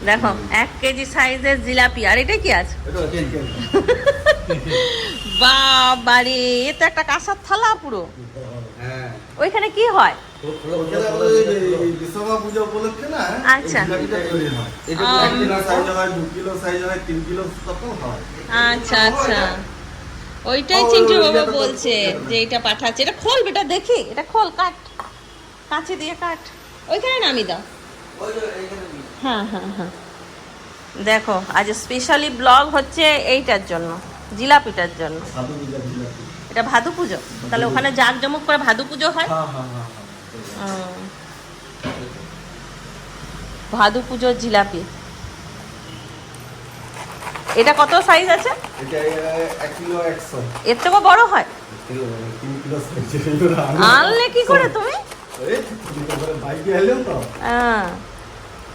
দেখো 1 কেজি সাইজের জিলাপি। আর এটা কি আছে? বাবারে, এ তো একটা কাঁসার থালা পুরো। ওইখানে কি হয়? আচ্ছা আচ্ছা আচ্ছা, ওইটাই চিন্টু বাবা বলছে যে এটা পাঠাচ্ছে। এটা খোল বেটা, দেখি এটা খোল, কাট, কাছে দিয়ে কাট, ওইখানে নামিয়ে দাও। হ্যাঁ হ্যাঁ হ্যাঁ, দেখো আজ স্পেশালি ব্লগ হচ্ছে এইটার জন্য, জিলাপিটার জন্য। এটা ভাদু পুজো, তাহলে ওখানে জাঁকজমক করে ভাদু পুজো হয়। ভাদু পুজোর জিলাপি। এটা কত সাইজ আছে? এর থেকেও বড় হয়? আনলে কি করে তুমি?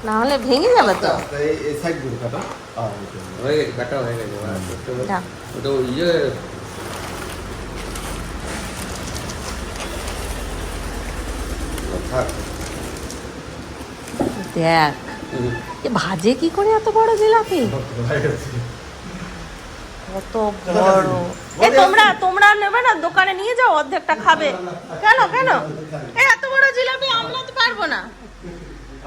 না হলে ভেঙে যাবে তো। দেখ ভাজে কি করে এত বড় জিলাপি, কত বড়। এ তোমরা নেবে না, দোকানে নিয়ে যাও, অর্ধেকটা খাবে। কেন কেন, এত বড় জিলাপি আমরা তো পারবো না।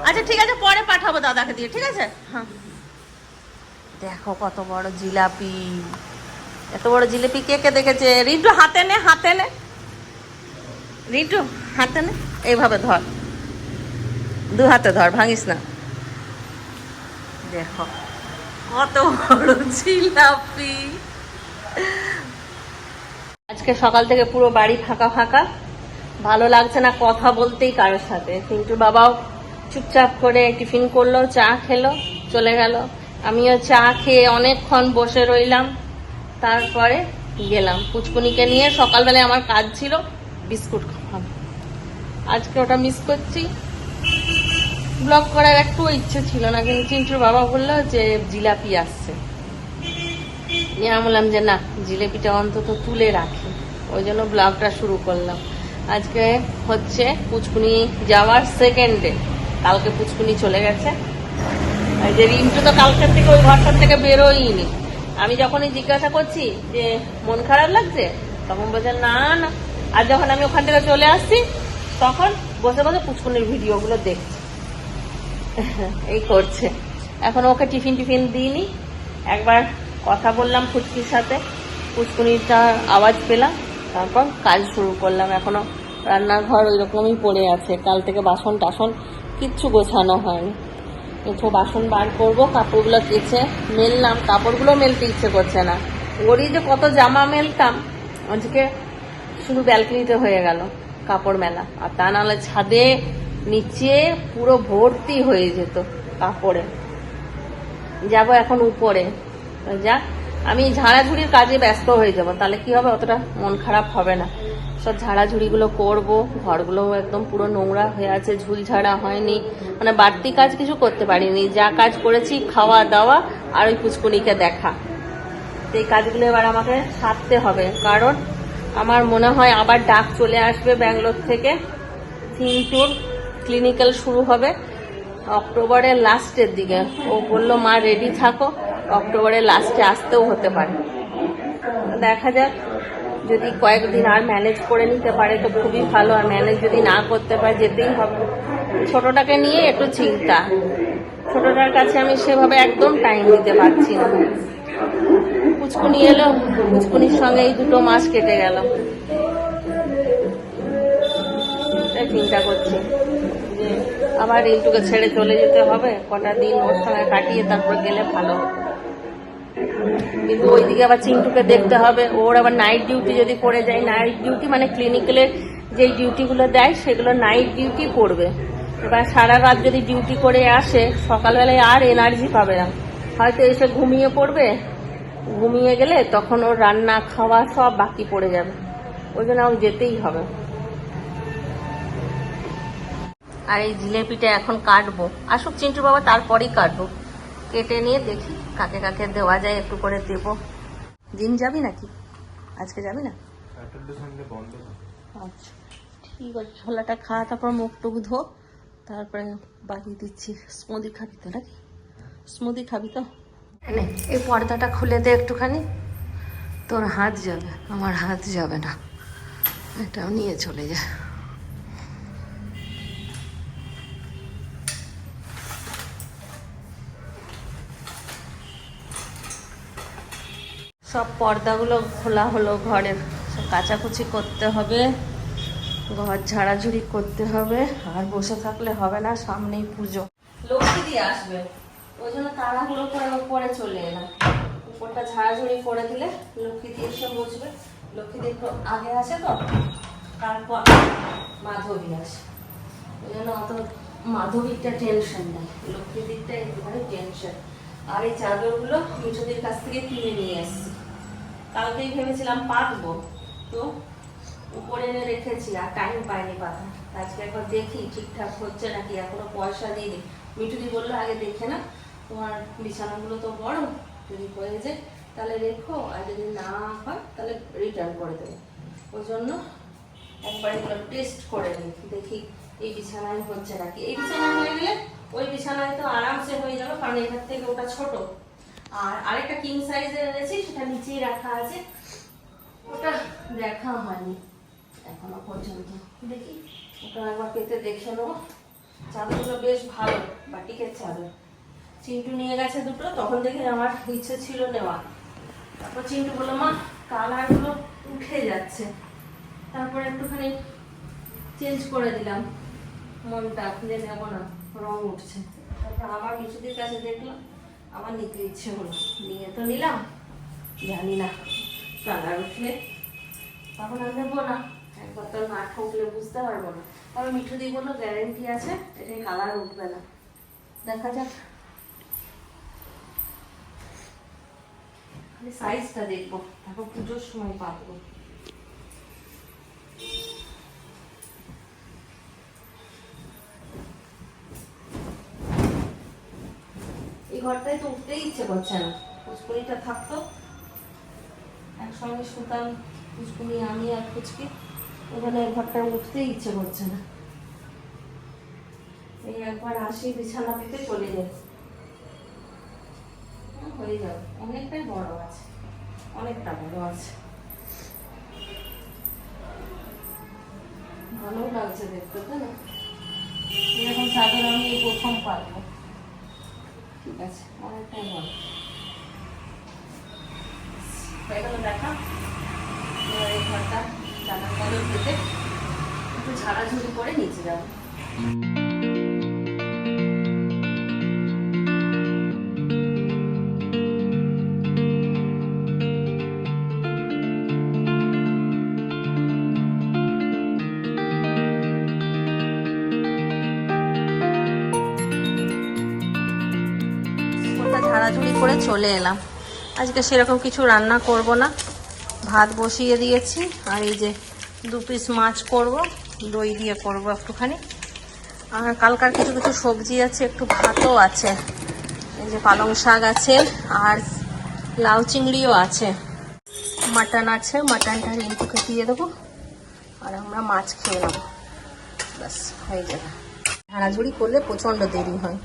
আচ্ছা ঠিক আছে, পরে পাঠাবো দাদাকে দিয়ে, ঠিক আছে। হ্যাঁ দেখো কত বড় জিলাপি, এত বড় জিলাপি কে কে দেখেছে? রিন্টু হাতে নে, হাতে নে, রিন্টু হাতে নে, এইভাবে ধর, 2 হাতে ধর, ভাঙিস না। দেখো কত বড় জিলাপি। আজকে সকাল থেকে পুরো বাড়ি ফাঁকা ফাঁকা, ভালো লাগছে না কথা বলতেই কারোর সাথে। কিন্তু বাবাও চুপচাপ করে টিফিন করলো, চা খেলো, চলে গেল। আমিও চা খেয়ে অনেকক্ষণ বসে রইলাম, তারপরে গেলাম পুচকুনিকে নিয়ে। সকালবেলায় আমার কাজ ছিল বিস্কুট খাওয়াবো, আজকে ওটা মিস করছি। ব্লগ করার একটু ইচ্ছে ছিল না, কিন্তু চিন্টুর বাবা বললো যে জিলাপি আসছে, নিয়ে আমি বললাম যে না, জিলাপিটা অন্তত তুলে রাখি, ওই জন্য ব্লগটা শুরু করলাম। আজকে হচ্ছে পুচকুনি যাওয়ার 2nd ডে, কালকে পুচকুনি চলে গেছে। আর যে রিন্টু তো কালকের থেকে ওই ঘরটার থেকে বেরোয়নি। আমি যখনই জিজ্ঞাসা করছি যে মন খারাপ লাগছে, তখন বলছে না না। আর যখন আমি ওখান থেকে চলে আসছি, তখন বসে বসে পুচকুনির ভিডিওগুলো দেখছি, এই করছে। এখন ওকে টিফিন দিইনি, একবার কথা বললাম ফুচকির সাথে, পুচকুনিটার আওয়াজ পেলাম, তারপর কাজ শুরু করলাম। এখনো রান্নাঘর ওই রকমই পড়ে আছে, কাল থেকে বাসন টাসন কিচ্ছু গোছানো হয়নি। একটু বাসন বার করবো, কাপড়গুলো কেচে মেললাম, কাপড়গুলো মেলতে ইচ্ছে করছে না। ওরই যে কত জামা মেলতাম, আজকে শুধু ব্যালকনিতে হয়ে গেল কাপড় মেলা, আর তা নাহলে ছাদে নিচে পুরো ভর্তি হয়ে যেত কাপড়ে। যাবো এখন উপরে, যাক আমি ঝাড়াঝুড়ির কাজে ব্যস্ত হয়ে যাব, তাহলে কি হবে, অতটা মন খারাপ হবে না। সব ঝাড়াঝুড়িগুলো করবো, ঘরগুলো একদম পুরো নোংরা হয়ে আছে, ঝুল ঝাড়া হয়নি, মানে বাড়তি কাজ কিছু করতে পারিনি। যা কাজ করেছি খাওয়া দাওয়া আর ওই পুচকুনিকে দেখা, এই কাজগুলো এবার আমাকে সারতে হবে। কারণ আমার মনে হয় আবার ডাক চলে আসবে ব্যাঙ্গালোর থেকে, চিন্টুর ক্লিনিক্যাল শুরু হবে অক্টোবরের লাস্টের দিকে। ও বললো মা রেডি থাকো, অক্টোবরের লাস্টে আসতেও হতে পারে। দেখা যাক, যদি কয়েকদিন আর ম্যানেজ করে নিতে পারে তো খুবই ভালো, আর ম্যানেজ যদি না করতে পারে যেতেই হবে। ছোটটাকে নিয়ে একটু চিন্তা, ছোটটার কাছে আমি সেভাবে একদম টাইম দিতে পারছি না। পুচকুনি এলো, পুচকুনির সঙ্গে এই 2 মাস কেটে গেল, চিন্তা করছি যে আবার রিন্টুকে ছেড়ে চলে যেতে হবে, কটা দিন ওর সঙ্গে কাটিয়ে তারপর গেলে ভালো হতো। কিন্তু ওইদিকে আবার চিন্টুকে দেখতে হবে, ওর আবার নাইট ডিউটি যদি পড়ে যায়, নাইট ডিউটি মানে ক্লিনিক্যালের যেই ডিউটিগুলো দেয় সেগুলো নাইট ডিউটি পড়বে। এবার সারা রাত যদি ডিউটি করে আসে, সকালবেলায় আর এনার্জি পাবে না, হয়তো এসে ঘুমিয়ে পড়বে, ঘুমিয়ে গেলে তখন ওর রান্না খাওয়া সব বাকি পড়ে যাবে, ওই জন্য আমাকে যেতেই হবে। আর এই জিলেপিটা এখন কাটবো, আসুক চিন্টুর বাবা, তারপরেই কাটবো। কেটে নিয়ে দেখি কাকে কাকে দেওয়া যায়, একটু করে দেব। দিন যাবি নাকি, আজকে যাবি না? আচ্ছা ঠিক আছে, ছোলাটা খা, তারপর মুখ টুক ধো, তারপরে বাকি দিচ্ছি। স্মুদি খাবি তো নাকি? স্মুদি খাবি তো? এই পর্দাটা খুলে দে একটুখানি, তোর হাত যাবে, আমার হাত যাবে না, এটাও নিয়ে চলে যায়। সব পর্দাগুলো খোলা হলো ঘরের, সব কাচাকুচি করতে হবে, ঘর ঝাড়াঝুড়ি করতে হবে, আর বসে থাকলে হবে না, সামনেই পুজো, লক্ষ্মী দিয়ে আসবে, ওই জন্য তাড়াহুড়ো করে উপরে চলে এলাম। উপরটা ঝাড়াঝুড়ি করে দিলে লক্ষ্মী দিয়ে এসে বসবে, লক্ষ্মী দিয়ে একটু আগে আসে তো, তারপর মাধবী আসে, ওই জন্য অত মাধবীরটা টেনশন নেই, লক্ষ্মী দিকটা একটুখানি টেনশন। আর এই চাদরগুলো মিঠুদির কাছ থেকে কিনে নিয়ে এসেছি, কালকেই ভেবেছিলাম পাতবো, তো উপরে এনে রেখেছি আর টাইম পাইনি পাতা, আজকে একবার দেখি ঠিকঠাক হচ্ছে নাকি, এখনো পয়সা দিইনি। মিঠুদি বললো আগে দেখে না, তোমার বিছানাগুলো তো বড়, যদি হয়ে যায় তাহলে রেখো, আর যদি না হয় তাহলে রিটার্ন করে দেবো, ওই জন্য একবার এগুলো টেস্ট করে নিই, দেখি এই বিছানায় হচ্ছে নাকি। এই বিছানায় হয়ে গেলে ওই বিছানায় তো আরামসে হয়ে যাবে, কারণ এখান থেকে ওটা ছোট। আর আরেকটা কিং সাইজের এনেছি, সেটা নিচেই রাখা আছে, ওটা দেখা হয়নি এখনো পর্যন্ত, দেখি ওটা একবার পেতে দেখে নেবো। চাদরগুলো বেশ ভালো, বাটিকের চাদর। চিন্টু নিয়ে গেছে দুটো, তখন দেখে আমার ইচ্ছে ছিল নেওয়া, তারপর চিন্টু বললো মা কালারগুলো উঠে যাচ্ছে, তারপর একটুখানি চেঞ্জ করে দিলাম, মনটা খুলে নেবো না, রং উঠছে। তারপর আবার মিঠুদির কাছে দেখলাম, আবার নিতে ইচ্ছে হলো, নিয়ে তো নিলাম, জানি না কালার উঠলে তখন আর নেবো না, একবার তো না ঠকলে বুঝতে পারবো না। তবে মিঠুদি বললো গ্যারেন্টি আছে এটাই কালার উঠবে না, দেখা যাক, খালি সাইজটা দেখবো, তারপর পুজোর সময় পাবো। এই ঘরটায় তো উঠতেই ইচ্ছে করছে না, পুচকুনিটা থাকতো একসঙ্গে শুতাম, পুচকুনি আমি আর পুচকি, ওখানে এই ঘরটা উঠতেই ইচ্ছে করছে না। এই একবার আসি বিছানা পেতে চলে যাই, হয়ে যাবে, অনেকটাই বড় আছে, অনেকটা বড় আছে, ভালো লাগছে দেখতে, তাই না? এরকম চাদর আমি এই প্রথম পারবো, ঠিক আছে, অনেকটাই বড় হয়ে গেল দেখা। এবার এই ঘরটা চাদর চাদর পেতে একটু ঝাড়াঝুড়ি করে নিচে যাবো। ঝাড়াঝুড়ি করে চলে এলাম, আজকে সেরকম কিছু রান্না করব না, ভাত বসিয়ে দিয়েছি, আর এই যে 2 পিস মাছ করব, দই দিয়ে করব একটুখানি, আর কালকার কিছু কিছু সবজি আছে, একটু ভাতও আছে, এই যে পালং শাক আছে, আর লাউ চিংড়িও আছে, মাটন আছে, মাটনটা রিন্টুকে দিয়ে দেবো, আর আমরা মাছ খেয়ে নেবো, ব্যাস হয়ে যাবে। ঝাড়াঝুড়ি করলে প্রচণ্ড দেরি হয়।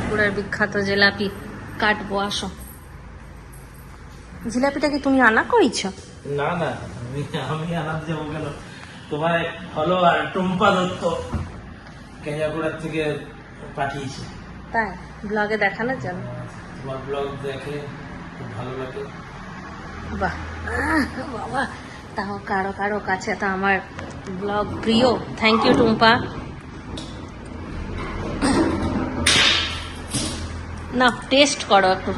পুরার বিখ্যাত জিলাপি কাটবো, আসো। জিলাপিটা কি তুমি রান্না করেছ? না না, আমি আনাতে যাবো কেন, তোমার ফলোয়ার টুম্পা দত্ত কেঞ্জাকুড়ার থেকে পাঠিয়েছে, তাই ব্লগে দেখানোর জন্য। তোমার ব্লগ দেখে খুব ভালো লাগে। বাহ বাবা, তাও কারো কারো কাছে তো আমার ব্লগ প্রিয়। Thank you Tumpa. না টেস্ট করো একটু,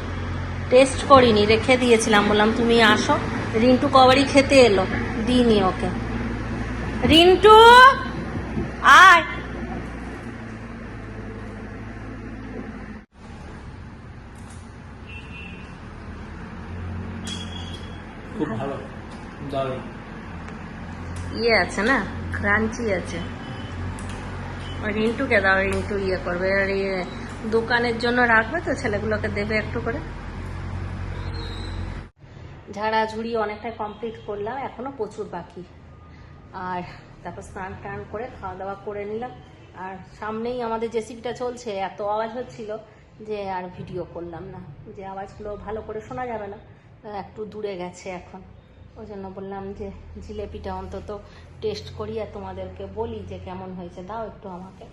টেস্ট করিনি, রেখে দিয়েছিলাম, বললাম তুমি আসো। রিন্টু কবারই খেতে এলো, দিইনি ওকে। রিন্টু আয়। খুব ভালো, দারুণ। ইয়ে আছে না, ক্রাঞ্চি আছে। রিন্টুকে দাও, রিন্টু ইয়ে করবে। আর ইয়ে দোকানের জন্য রাখবে তো, ছেলেগুলোকে দেবে একটু করে। ঝাড়াঝুড়ি অনেকটাই কমপ্লিট করলাম, এখনো প্রচুর বাকি। আর তারপর স্নান টান করে খাওয়া দাওয়া করে নিলাম। আর সামনেই আমাদের জেসিবিটা চলছে, এত আওয়াজ হচ্ছিল যে আর ভিডিও করলাম না, যে আওয়াজগুলো ভালো করে শোনা যাবে না, একটু দূরে গেছে এখন। ওই জন্য বললাম যে জিলেপিটা অন্তত টেস্ট করি আর তোমাদেরকে বলি যে কেমন হয়েছে। দাও একটু আমাকে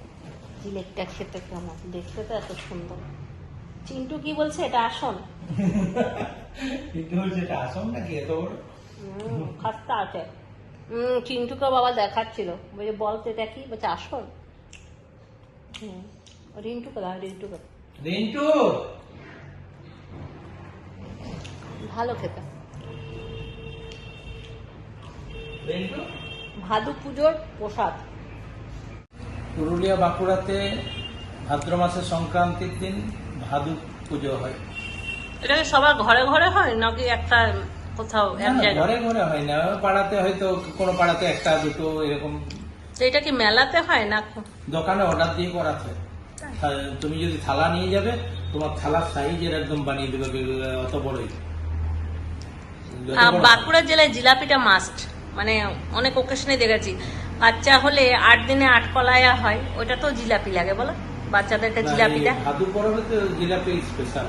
জিলেপিটা খেতে, কেমন দেখতে তো এত সুন্দর। চিন্টু কি বলছে, এটা আসন? খাস্তা আছে। চিন্টুকে বাবা দেখাচ্ছিল, বলছে বলতে এটা কি, বলছে আসন। রিন্টুকে দাও, রিন্টুকে। রিন্টু ভালো খেতে। রিন্টু ভাদু পুজোর প্রসাদ। পুরুলিয়া বাঁকুড়াতে ভাদ্র মাসের সংক্রান্তির দিন ভাদু পুজো হয়। এটা কি সবার ঘরে ঘরে হয় নাকি একটা কোথাও এক জায়গায়? ঘরে ঘরে হয় না, পাড়াতে হয়তো কোনো পাড়াতে একটা দুটো এরকম। তো এটা কি মেলাতে হয় না দোকানে অর্ডার দিয়ে করাতে? তুমি যদি থালা নিয়ে যাবে, তোমার থালার সাইজের একদম বানিয়ে দেবে, অত বড়ই। বাঁকুড়া জেলায় জিলাপিটা মাস্ট, মানে অনেক ওকেশনে দেখেছি। বাচ্চা হলে 8 দিনে 8 কলায়া হয়, ওটা তো জিলাপি লাগে বলো বাচ্চাদেরকে। জিলাপিটা ভাদু পরবে তো জিলাপি স্পেশাল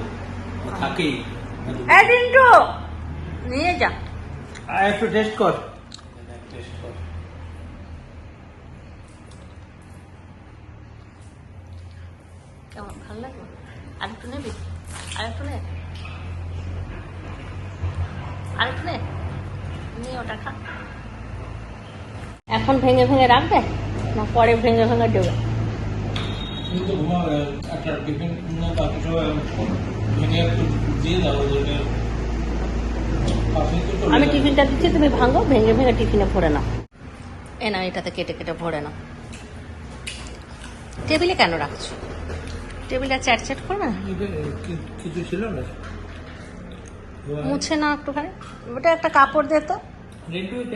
থাকেই। রিন্টু নিয়ে যা, একটু টেস্ট কর। কেমন ভালো লাগে? আরেকটু নেবি? আরেকটু নে, আরেকটু নে, নিয়ে ওটা খা। এখন ভেঙে ভেঙে রাখবে না পরে ভেঙে ভেঙে দেবে? একটা টিফিন বাকি সব ভেঙে একটু দিয়ে দাও। আমি টিফিনটা দিচ্ছি, তুমি ভাঙো, ভেঙে ভেঙে টিফিনে ভরে নাও। এ না, এটাতে কেটে কেটে ভরে নাও। টেবিলে কেন রাখছো? টেবিলটা চ্যাট করবে না? কিছু ছিল না, মুছে না একটুখানি, ওটা একটা কাপড় দে তো।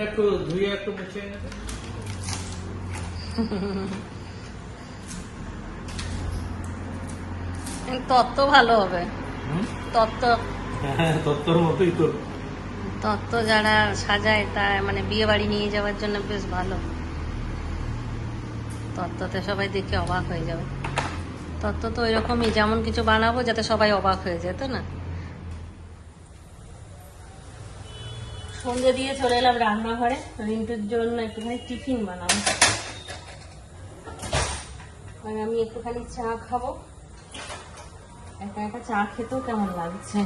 একটু ধুয়ে একটু মুছে তত্ত্ব ভালো হবে, তত্ত্ব। তত্ত্বর মতোই তো। তত্ত্ব যারা সাজায় তার মানে বিয়ে বাড়ি নিয়ে যাওয়ার জন্য বেশ ভালো। তত্ত্বতে সবাই দেখে অবাক হয়ে যাবে। তত্ত্ব তো ওইরকমই, যেমন কিছু বানাবো যাতে সবাই অবাক হয়ে যেত না। সন্ধ্যে দিয়ে চলে এলাম রান্নাঘরে, রিন্টুর জন্য একটুখানি টিফিন বানাবো। আর আমি একটুখানি চা খাবো। একা একা চা খেতেও কেমন লাগছে।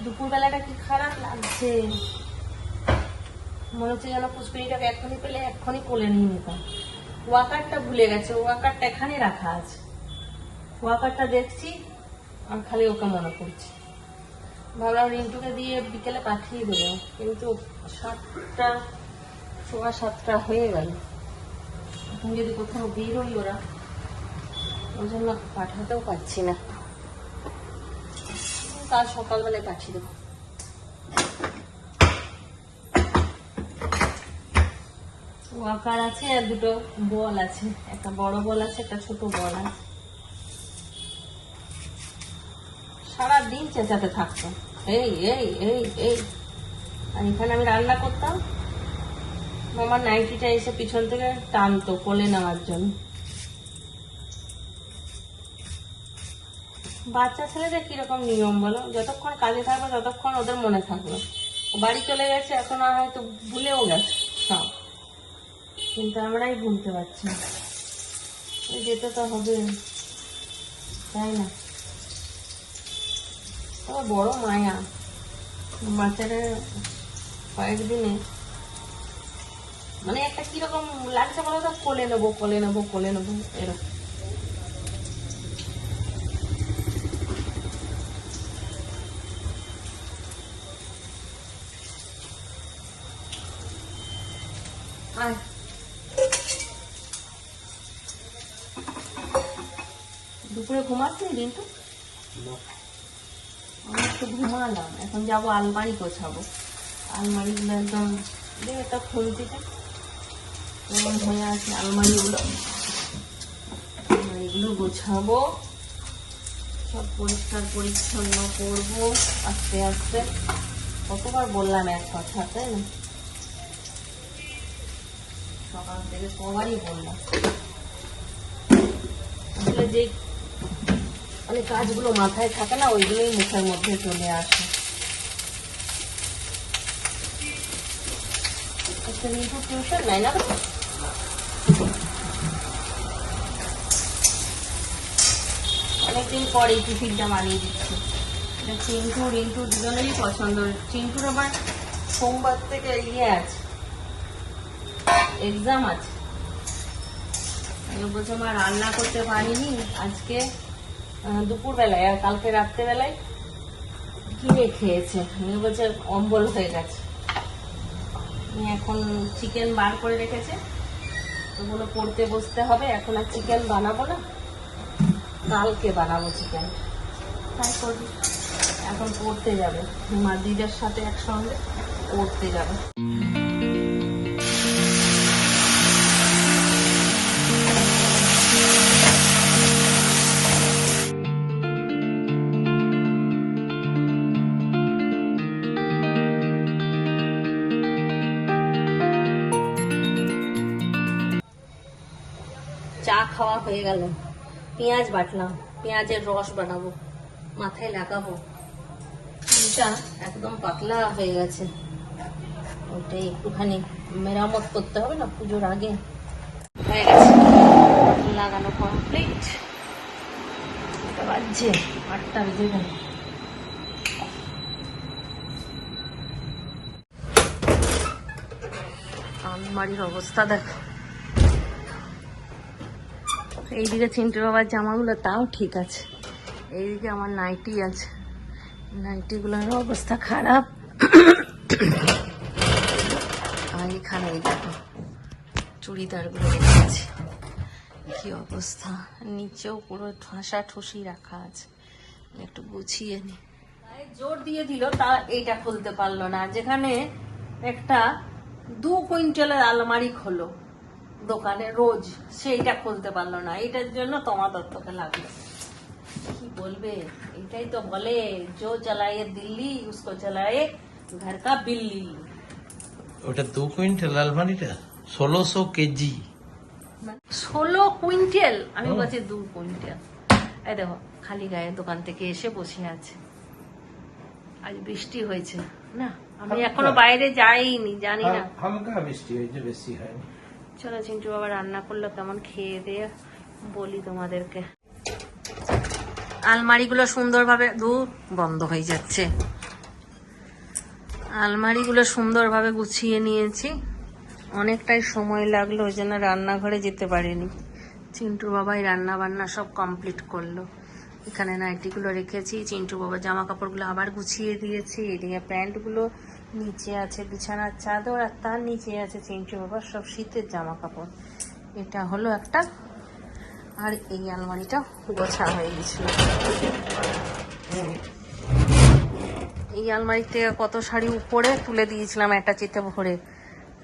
দুপুরবেলাটা কি খারাপ লাগছে, মনে হচ্ছে যেন পুষ্পিনীটাকে এক্ষুনি পেলে এক্ষুনি কোলে নিয়ে নিতাম। ওয়াকারটা ভুলে গেছে, ওয়াকারটা এখানে রাখা আছে। ওয়াকারটা দেখছি আর খালি ওকে মনে করছি। ভাবলাম রিন্টুকে দিয়ে বিকেলে পাঠিয়ে দেবো, কিন্তু 7টা হয়ে গেল। এখন যদি কোথাও বেরোই ওরা, ওই জন্য পাঠাতেও পারছি না। কাল সকালবেলায় পাঠিয়ে দেবো। ওয়াকার আছে আর দুটো বল আছে, একটা বড় বল আছে, একটা ছোট বল আছে। সারাদিন চেঁচাতে থাকতো, এই এই এই এই। আর এখানে আমি রান্না করতাম, আমার নাইটিটা এসে পিছন থেকে টানতো কোলে নেওয়ার জন্য। বাচ্চা ছেলেদের কিরকম নিয়ম বলো, যতক্ষণ কাজে থাকবে ততক্ষণ ওদের মনে থাকবে। বাড়ি চলে গেছে, এখন আর হয়তো ভুলেও গেছে সব, কিন্তু আমরাই ভুলতে পারছি না। যেতে তো হবে, তাই না? তবে বড় মায়া, বাচ্চারা কয়েকদিনে মানে একটা কিরকম লাগছে বলো তো, কোলে নেবো এরকম। আয় দুপুরে ঘুমাচ্ছি কিন্তু আমি একটু ঘুমালাম, এখন যাবো আলমারি গোছাবো। আলমারিগুলো একদম একটা খুলতিটা কেমন হয়ে আছে, আলমারিগুলো গোছাবো, সব পরিষ্কার পরিচ্ছন্ন করবো আস্তে আস্তে। কতবার বললাম এক কথা, তাই না? সকাল থেকে কবারই বললাম। আসলে যে মানে কাজগুলো মাথায় থাকে না, ওইগুলোই মুখের মধ্যে চলে আসে। আচ্ছা, রিঙ্কু টিউশন নাই না? অনেকদিন পরে এই টিফিনটা বানিয়ে দিচ্ছি। এটা চিন্টু রিন্টু দুজনেরই পছন্দ। চিন্টুর আবার সোমবার থেকে আছে, এক্সাম আছে। বলছে মা রান্না করতে পারিনি আজকে দুপুরবেলায়, আর কালকে রাত্রেবেলায় কিনে খেয়েছে। বলছে অম্বল হয়ে গেছে। এখন চিকেন বার করে রেখেছে, ওগুলো পড়তে বসতে হবে। এখন আর চিকেন বানাবো না, কালকে বানাবো চিকেন। তাই করবি, এখন পড়তে যাবে মা দিদার সাথে একসঙ্গে পড়তে যাবে। চা খাওয়া হয়ে গেল, পেঁয়াজ বাটলাম, পেঁয়াজের রস বানাবো, মাথায় লাগাবো। চুলটা একদম পাতলা হয়ে গেছে, ওটাই একটুখানি মেরামত করতে হবে না, পুজোর আগে। হয়ে গেছে, লাগানো কমপ্লিট। এটা বাজছে 8টা বেজে গেল। আলমারির অবস্থা দেখো। এইদিকে চিন্টু বাবার জামাগুলো তাও ঠিক আছে, এইদিকে আমার নাইটি আছে, নাইটিগুলোর অবস্থা খারাপ। আর এখানে দেখো চুড়িদারগুলো রেখেছি, কি অবস্থা। নিচেও পুরো ঠাসা ঠুসি রাখা আছে, একটু গুছিয়ে নি। জোর দিয়ে দিল তা এইটা খুলতে পারলো না, যেখানে একটা 2 কুইন্টালের আলমারি খোলো দোকানে রোজ, সেইটা খুলতে পারলো না। এটার জন্য তোমা দত্তকে লাগলো। কি বলবে, এটাই তো বলে, জো চালায়ে দিল্লি উসকো চালায়ে ঘর কা বিল্লি। ওটা 2 কুইন্টাল আলমারিটা 1600 কেজি। 16 কুইন্টাল? আমি বলছি 2 কুইন্টাল। এই দেখো খালি গায়ে দোকান থেকে এসে বসে আছে। আজ বৃষ্টি হয়েছে না, আমি এখনো বাইরে যাইনি, জানি না। হালকা বৃষ্টি হয়েছে, বেশি হয়নি। চলো চিন্টু বাবা রান্না করলো কেমন, খেয়ে দিয়ে বলি তোমাদেরকে। আলমারিগুলো সুন্দরভাবে বন্ধ হয়ে যাচ্ছে। আলমারিগুলো সুন্দরভাবে গুছিয়ে নিয়েছি, অনেকটাই সময় লাগলো, ওই জন্য রান্নাঘরে যেতে পারিনি। চিন্টু বাবাই রান্না বান্না সব কমপ্লিট করলো। এখানে নাইটিগুলো রেখেছি, চিন্টু বাবা জামা কাপড়গুলো আবার গুছিয়ে দিয়েছি। এদিকে প্যান্টগুলো নিচে আছে, বিছানার চাদর, আর তার নিচে আছে চিন্টু বাবার সব শীতের জামা কাপড়। এটা হলো একটা, আর এই আলমারিটা গোছা হয়ে গেছিল। এই আলমারি থেকে কত শাড়ি উপরে তুলে দিয়েছিলাম একটা চিতে ভরে,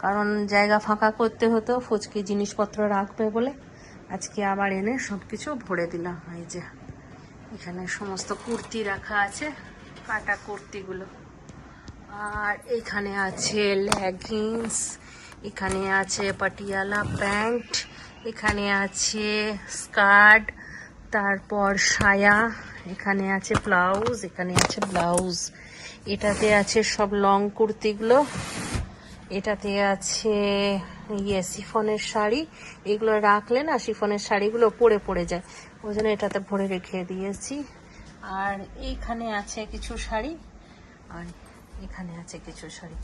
কারণ জায়গা ফাঁকা করতে হতো, ফুচকি জিনিসপত্র রাখবে বলে। আজকে আবার এনে সবকিছু ভরে দিলাম। এই যে এখানে সমস্ত কুর্তি রাখা আছে, কাটা কুর্তিগুলো, আর এখানে আছে লেগিংস, এখানে আছে পাটিয়ালা প্যান্ট, এখানে আছে স্কার্ট, তারপর সায়া, এখানে আছে ব্লাউজ, এখানে আছে ব্লাউজ, এটাতে আছে সব লং কুর্তিগুলো, এটাতে আছে শিফনের শাড়ি। এগুলো রাখলে না শিফনের শাড়িগুলো পরে পড়ে যায়, ওই জন্য এটাতে ভরে রেখে দিয়েছি। আর এইখানে আছে কিছু শাড়ি, আর এখানে আছে কিছু শাড়ি,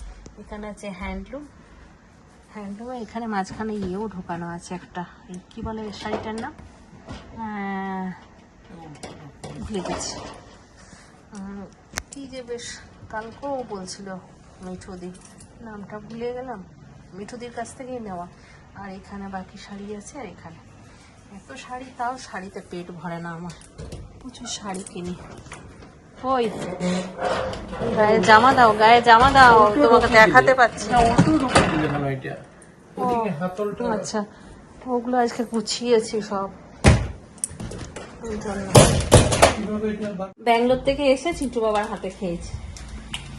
এখানে আছে হ্যান্ডলুমে এখানে মাঝখানে ইয়েও ঢোকানো আছে একটা, এই কি বলে এই শাড়িটার নাম, ভুলে গেছি কি যে, বেশ কালকেও বলছিল মিঠুদি, নামটা ভুলে গেলাম, মিঠুদির কাছ থেকেই নেওয়া। আর এখানে বাকি শাড়ি আছে, আর এখানে এত শাড়ি, তাও শাড়িতে পেট ভরে না আমার, প্রচুর শাড়ি কিনি। ওই গায়ে জামা দাও, গায়ে জামা দাও, তোমাকে দেখাতে পাচ্ছি। আচ্ছা, ওগুলো আজকে গুছিয়েছি সব। ব্যাঙ্গালোর থেকে এসে চিন্টু বাবার হাতে খেয়েছি,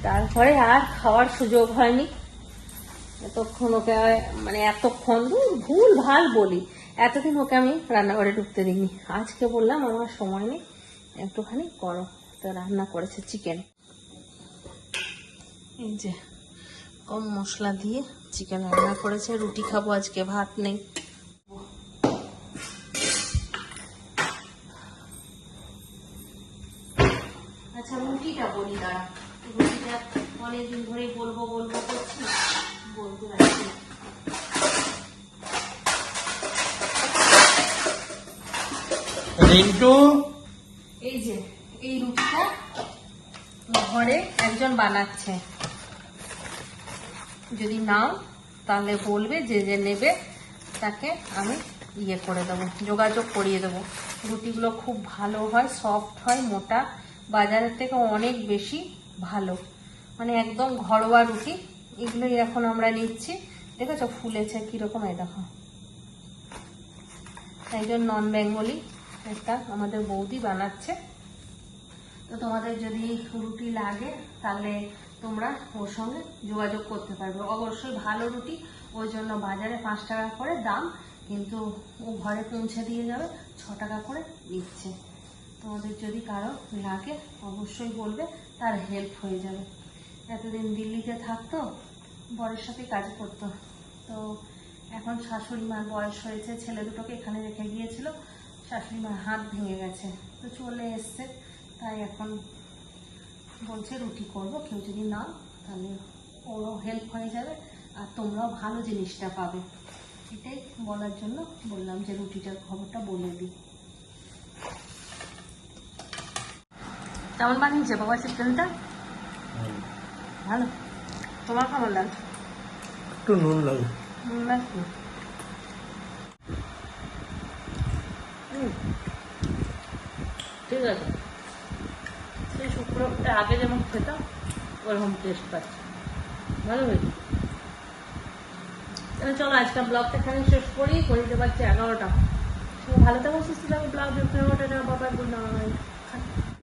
তারপরে আর খাওয়ার সুযোগ হয়নি। এতক্ষণ ওকে মানে এতক্ষণ ভুল ভাল বলি, এতদিন ওকে আমি রান্নাঘরে ঢুকতে দিইনি। আজকে বললাম আমার সময় নেই, একটুখানি করো, তো রান্না করেছে চিকেন। এই যে কম মশলা দিয়ে চিকেন রান্না করেছে, রুটি খাবো আজকে, ভাত নেই। আচ্ছা রুটিটা বলি, দাঁড়া, রুটিটা অনেকদিন ধরেই বলবো করছি, বলতে পারছি না। এই যে এই রুটিটা ঘরে একজন বানাচ্ছে, যদি নাও তাহলে বলবে, যে যে নেবে তাকে আমি ইয়ে করে দেবো, যোগাযোগ করিয়ে দেবো। রুটিগুলো খুব ভালো হয়, সফট হয়, মোটা, বাজারের থেকে অনেক বেশি ভালো, মানে একদম ঘরোয়া রুটি। এগুলোই এখন আমরা নিচ্ছি, দেখেছো ফুলেছে কিরকম, এই দেখো। একজন নন বেঙ্গলি একটা আমাদের বৌদি বানাচ্ছে, তো তোমাদের যদি রুটি লাগে তাহলে তোমরা ওর সঙ্গে যোগাযোগ করতে পারবে। অবশ্যই ভালো রুটি, ওই জন্য বাজারে 5 টাকা করে দাম, কিন্তু ও ঘরে পৌঁছে দিয়ে যাবে, 6 টাকা করে দিচ্ছে। তোমাদের যদি কারো লাগে অবশ্যই বলবে, তার হেল্প হয়ে যাবে। এতদিন দিল্লিতে থাকতো, বরের সাথে কাজ করতো, তো এখন শাশুড়ি মার বয়স হয়েছে, ছেলে দুটোকে এখানে রেখে গিয়েছিল, শাশুড়ি মার হাত ভেঙে গেছে, তো চলে এসছে, তাই এখন বলছে রুটি করবো, কেউ যদি নাও তাহলে ওরও হেল্প হয়ে যাবে, আর তোমরাও ভালো জিনিসটা পাবে। এটাই বলার জন্য বললাম যে রুটিটার খবরটা বলে দিই। কেমন বানিয়েছে বাবা চিকেনটা? ভালো। তোমার কেমন লাগছে? একটু নুন লাগে। নুন লাগছে? ঠিক আছে, সেই শুক্রবারটা আগে যেমন খেতাম ওরকম টেস্ট পাচ্ছি, ভালো হয়েছে। তাহলে চলো আজকাল ব্লগটা এখানে শেষ করি, করে দিতে পারছি 11টা। ভালো থাকো, সুস্থ থাকো, ব্লগ দেখতে হবে, বাবা গুড নাইট।